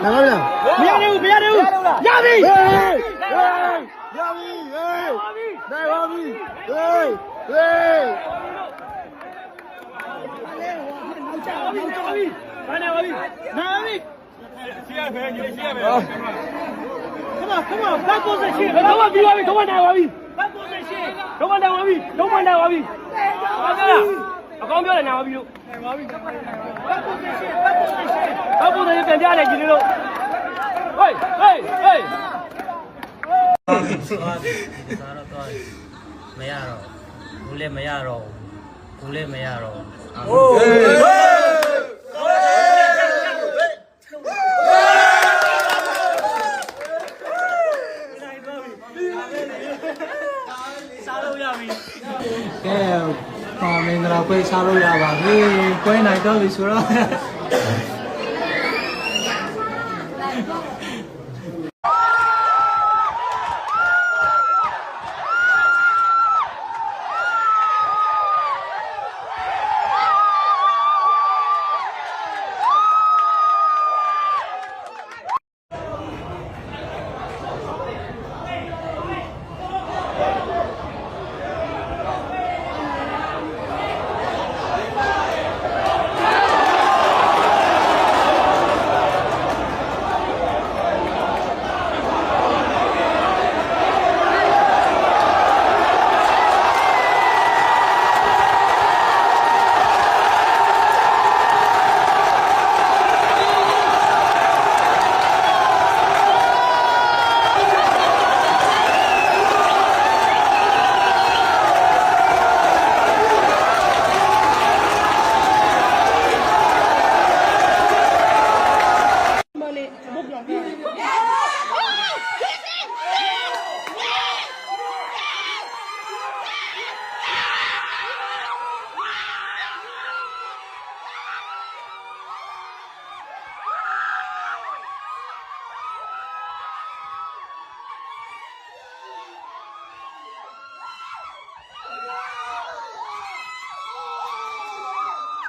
哪个人？不要丢，不要丢，要命！要命！来花米！对。Come on, back position. Come on, come on, now, Bobby. Back position. Come on, now, Bobby. Come on, now, Bobby. အကောင်းပြောတယ်နာပါပြီလို့ဘာပြီဘက်ပိုဇီရှင်ပြန်ကြတယ်ဒီလိုဟေးဟေးဟေးစားတော့မရတော့ဘူးလည်းမရတော့ဘူးလည်းမရတော့ဟိုစားလို့ရပြီကဲပါမင်္ဂလာပွဲစားလို့ရပါပြီပွဲနိုင်တော့ပြီဆိုတော့